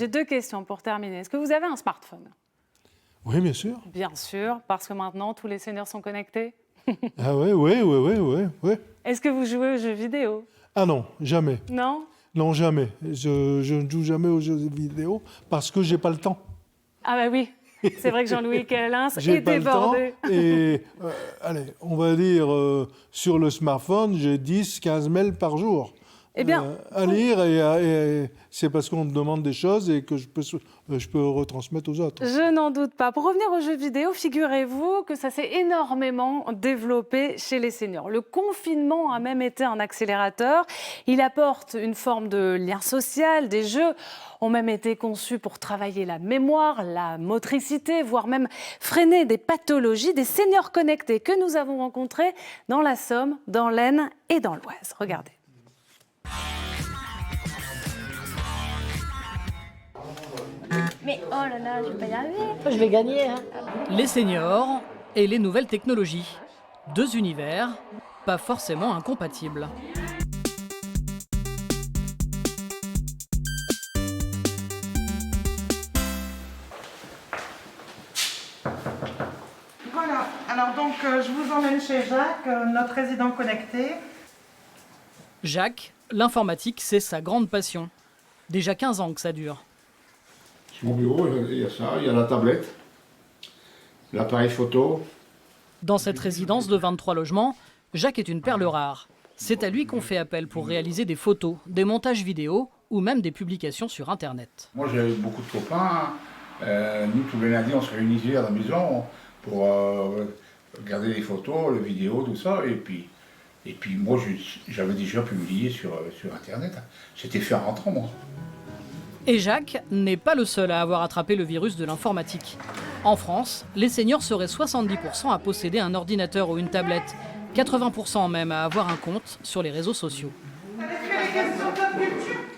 J'ai 2 questions pour terminer. Est-ce que vous avez un smartphone? Oui, bien sûr. Bien sûr, parce que maintenant, tous les seniors sont connectés. Ah ouais, ouais. Est-ce que vous jouez aux jeux vidéo? Ah non, jamais. Non? Non, jamais. Je ne joue jamais aux jeux vidéo parce que j'ai pas le temps. Ah bah oui, c'est vrai que Jean-Louis Kellens J'ai est pas le temps. débordé. Et allez, on va dire sur le smartphone, j'ai 10-15 mails par jour. Eh bien, À lire et c'est parce qu'on me demande des choses et que je peux retransmettre aux autres. je n'en doute pas. Pour revenir aux jeux vidéo, figurez-vous que ça s'est énormément développé chez les seniors. Le confinement a même été un accélérateur. Il apporte une forme de lien social. Des jeux ont même été conçus pour travailler la mémoire, la motricité, voire même freiner des pathologies. Des seniors connectés que nous avons rencontrés dans la Somme, dans l'Aisne et dans l'Oise. Regardez. Mais oh là là, je vais pas y arriver. Je vais gagner, hein. Les seniors et les nouvelles technologies. 2 univers, pas forcément incompatibles. Voilà, alors donc je vous emmène chez Jacques, notre résident connecté. Jacques, l'informatique, c'est sa grande passion. Déjà 15 ans que ça dure. Sur mon bureau, il y a ça, il y a la tablette, l'appareil photo. Dans cette résidence de 23 logements, Jacques est une perle rare. C'est à lui qu'on fait appel pour réaliser des photos, des montages vidéo ou même des publications sur Internet. Moi, j'avais beaucoup de copains. Nous, tous les lundis, on se réunissait à la maison pour regarder les photos, les vidéos, tout ça. Et puis moi, j'avais déjà publié sur Internet. C'était fait en rentrant, moi. Et Jacques n'est pas le seul à avoir attrapé le virus de l'informatique. En France, les seniors seraient 70% à posséder un ordinateur ou une tablette, 80% même à avoir un compte sur les réseaux sociaux.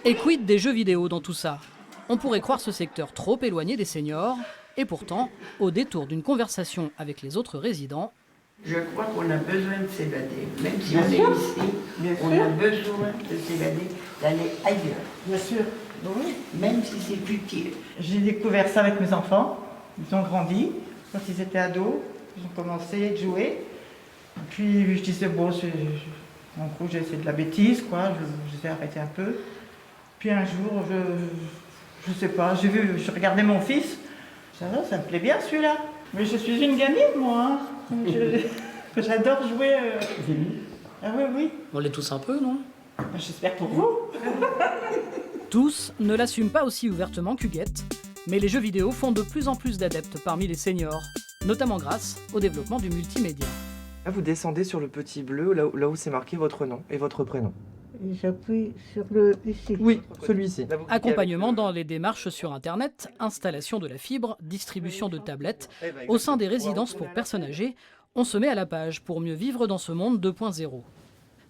Et quid des jeux vidéo dans tout ça? On pourrait croire ce secteur trop éloigné des seniors, et pourtant, au détour d'une conversation avec les autres résidents, je crois qu'on a besoin de s'évader. Même si on est ici, on a besoin de s'évader, d'aller ailleurs. Bien sûr. Oui. Même si c'est futile. J'ai découvert ça avec mes enfants. Ils ont grandi. Quand ils étaient ados, ils ont commencé à jouer. Puis je disais, bon, en gros, j'ai essayé de la bêtise, quoi. Je les ai arrêtés un peu. Puis un jour, je sais pas, je regardais mon fils. Ça va, ça me plaît bien celui-là. Mais je suis une gamine, moi. Hein. J'adore jouer. Ah oui, oui. On l'est tous un peu, non? J'espère pour vous. tous ne l'assument pas aussi ouvertement qu'Huguette, mais les jeux vidéo font de plus en plus d'adeptes parmi les seniors, notamment grâce au développement du multimédia. Là, vous descendez sur le petit bleu, là où c'est marqué votre nom et votre prénom. J'appuie sur le ici. Oui, celui-ci. Accompagnement dans les démarches sur Internet, installation de la fibre, distribution de tablettes. Au sein des résidences pour personnes âgées, on se met à la page pour mieux vivre dans ce monde 2.0.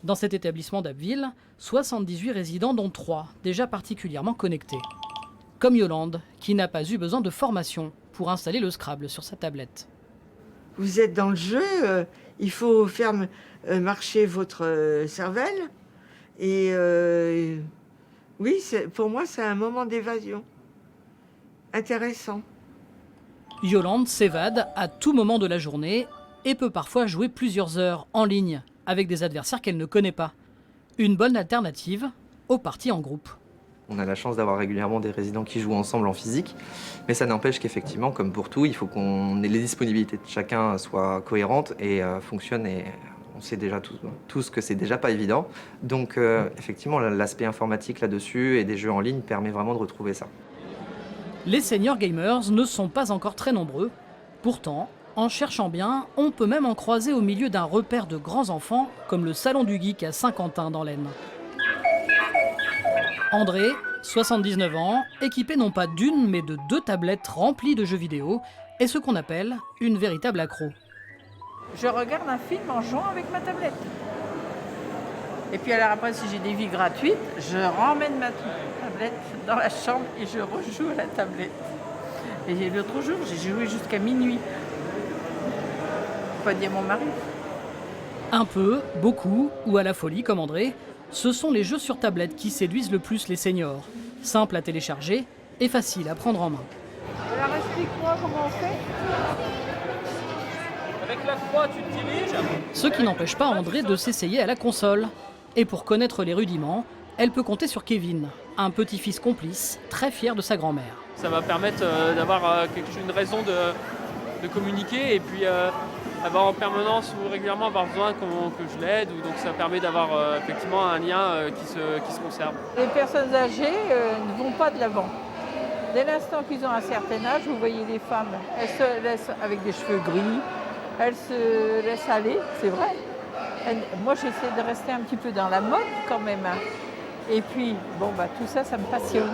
Dans cet établissement d'Abbeville, 78 résidents dont 3 déjà particulièrement connectés. Comme Yolande, qui n'a pas eu besoin de formation pour installer le Scrabble sur sa tablette. Vous êtes dans le jeu, il faut faire marcher votre cervelle. Et oui, pour moi, c'est un moment d'évasion intéressant. Yolande s'évade à tout moment de la journée et peut parfois jouer plusieurs heures en ligne avec des adversaires qu'elle ne connaît pas. Une bonne alternative aux parties en groupe. On a la chance d'avoir régulièrement des résidents qui jouent ensemble en physique, mais ça n'empêche qu'effectivement, comme pour tout, il faut qu'on ait les disponibilités de chacun soient cohérentes et fonctionnent. Et on sait déjà tous que c'est déjà pas évident. Donc effectivement, l'aspect informatique là-dessus et des jeux en ligne permet vraiment de retrouver ça. Les seniors gamers ne sont pas encore très nombreux. Pourtant, en cherchant bien, on peut même en croiser au milieu d'un repère de grands enfants, comme le Salon du Geek à Saint-Quentin dans l'Aisne. André, 79 ans, équipé non pas d'une, mais de 2 tablettes remplies de jeux vidéo, est ce qu'on appelle une véritable accro. Je regarde un film en jouant avec ma tablette. Et puis alors après, si j'ai des vies gratuites, je ramène ma tablette dans la chambre et je rejoue à la tablette. Et l'autre jour, j'ai joué jusqu'à minuit. Faut pas dire mon mari. Un peu, beaucoup ou à la folie comme André, ce sont les jeux sur tablette qui séduisent le plus les seniors. Simples à télécharger et facile à prendre en main. Alors explique-moi comment on fait. Avec la croix, tu te diriges. Ce qui n'empêche pas André de s'essayer à la console. Et pour connaître les rudiments, elle peut compter sur Kevin, un petit-fils complice, très fier de sa grand-mère. Ça va permettre d'avoir une raison de communiquer et puis avoir en permanence ou régulièrement avoir besoin que je l'aide. Donc ça permet d'avoir effectivement un lien qui se conserve. Les personnes âgées ne vont pas de l'avant. Dès l'instant qu'ils ont un certain âge, vous voyez les femmes, elles se laissent avec des cheveux gris, elles se laissent aller, c'est vrai. Moi j'essaie de rester un petit peu dans la mode quand même. Et puis, tout ça, ça me passionne.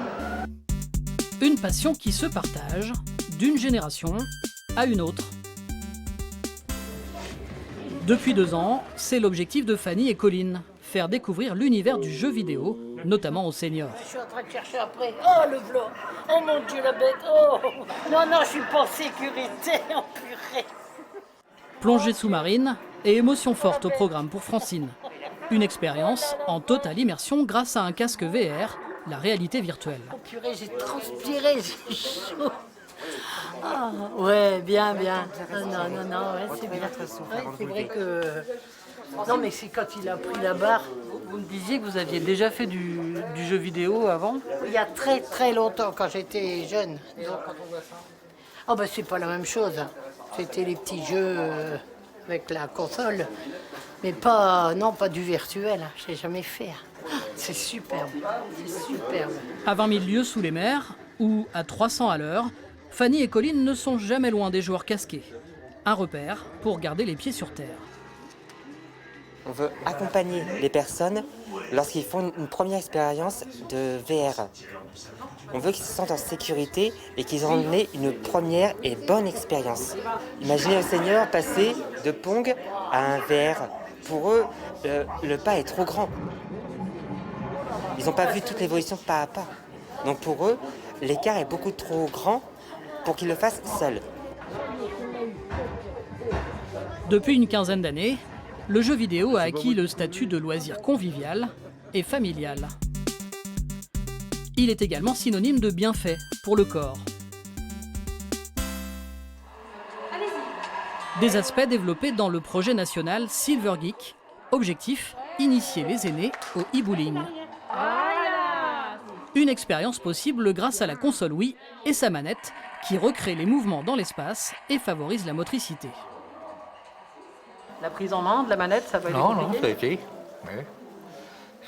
Une passion qui se partage d'une génération à une autre. Depuis 2 ans, c'est l'objectif de Fanny et Colline, faire découvrir l'univers du jeu vidéo, notamment aux seniors. Je suis en train de chercher après. Oh, le blanc. Oh mon Dieu, la bête. Oh. Non, je suis pas en sécurité, en purée. Plongée sous-marine et émotion forte au programme pour Francine. Une expérience en totale immersion grâce à un casque VR, la réalité virtuelle. Oh purée, j'ai transpiré, j'ai chaud. Ah, ouais, bien. Non, ouais, c'est bien. Ouais, c'est vrai que... Non, mais c'est quand il a pris la barre. Vous me disiez que vous aviez déjà fait du jeu vidéo avant? Il y a très très longtemps, quand j'étais jeune. Oh ben c'est pas la même chose. C'était les petits jeux avec la console. Mais pas du virtuel, je n'ai jamais fait. C'est superbe, c'est superbe. À 20 000 lieues sous les mers, ou à 300 à l'heure, Fanny et Colline ne sont jamais loin des joueurs casqués. Un repère pour garder les pieds sur terre. On veut accompagner les personnes lorsqu'ils font une première expérience de VR. On veut qu'ils se sentent en sécurité et qu'ils en aient une première et bonne expérience. Imaginez un senior passer de Pong à un VR. Pour eux, le pas est trop grand. Ils n'ont pas vu toute l'évolution pas à pas. Donc pour eux, l'écart est beaucoup trop grand pour qu'ils le fassent seuls. Depuis une quinzaine d'années, le jeu vidéo a acquis le statut de loisir convivial et familial. Il est également synonyme de bienfait pour le corps. Des aspects développés dans le projet national Silver Geek. Objectif, initier les aînés au e-bowling. Une expérience possible grâce à la console Wii et sa manette qui recrée les mouvements dans l'espace et favorise la motricité. La prise en main de la manette, ça va être compliqué? compliqué? Non, ça a été.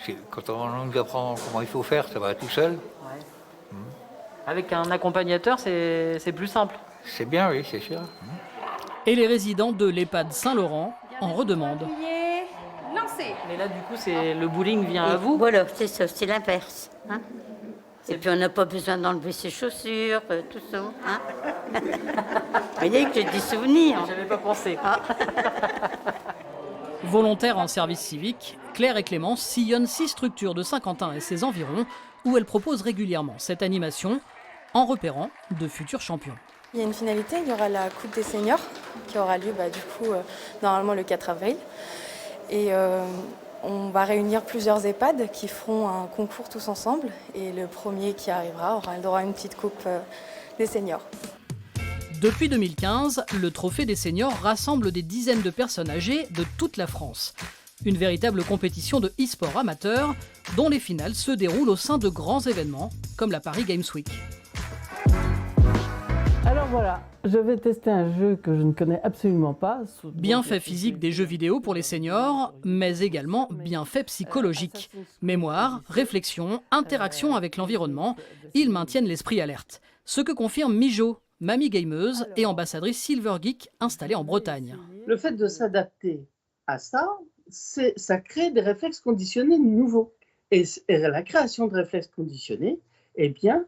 Ouais. Quand on nous apprend comment il faut faire, ça va tout seul. Ouais. Avec un accompagnateur, c'est plus simple. C'est bien, oui, c'est sûr. Et les résidents de l'EHPAD Saint-Laurent en redemandent. Mais là, du coup, le bowling vient à vous? Voilà, c'est ça, c'est l'inverse. Hein, et puis on n'a pas besoin d'enlever ses chaussures, tout ça. Hein. Vous voyez que j'ai des souvenirs. J'avais pas pensé. Volontaires en service civique, Claire et Clémence sillonnent 6 structures de Saint-Quentin et ses environs où elles proposent régulièrement cette animation en repérant de futurs champions. Il y a une finalité, il y aura la Coupe des seniors qui aura lieu normalement le 4 avril. Et on va réunir plusieurs EHPAD qui feront un concours tous ensemble. Et le premier qui arrivera aura le droit à une petite coupe des seniors. Depuis 2015, le Trophée des seniors rassemble des dizaines de personnes âgées de toute la France. Une véritable compétition de e-sport amateur dont les finales se déroulent au sein de grands événements comme la Paris Games Week. Alors voilà, je vais tester un jeu que je ne connais absolument pas. Bienfaits physiques des jeux vidéo pour les seniors, mais également bienfaits psychologiques. Mémoire, réflexion, interaction avec l'environnement, ils maintiennent l'esprit alerte. Ce que confirme Mijo, mamie gameuse et ambassadrice Silver Geek installée en Bretagne. Le fait de s'adapter à ça, ça crée des réflexes conditionnés nouveaux. Et la création de réflexes conditionnés, eh bien,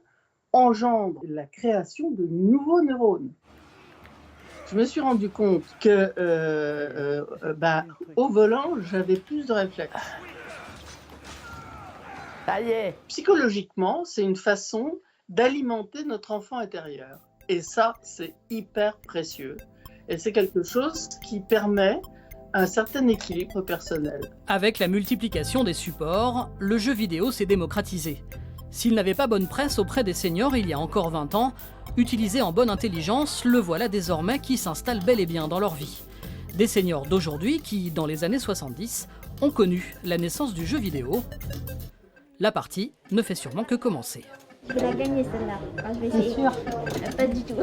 engendre la création de nouveaux neurones. Je me suis rendu compte que au volant, j'avais plus de réflexes. Ça y est. Psychologiquement, c'est une façon d'alimenter notre enfant intérieur. Et ça, c'est hyper précieux. Et c'est quelque chose qui permet un certain équilibre personnel. Avec la multiplication des supports, le jeu vidéo s'est démocratisé. S'il n'avait pas bonne presse auprès des seniors il y a encore 20 ans, utilisé en bonne intelligence, le voilà désormais qui s'installe bel et bien dans leur vie. Des seniors d'aujourd'hui qui, dans les années 70, ont connu la naissance du jeu vidéo. La partie ne fait sûrement que commencer. Je vais la gagner celle-là. Enfin, je vais essayer. Pas du tout.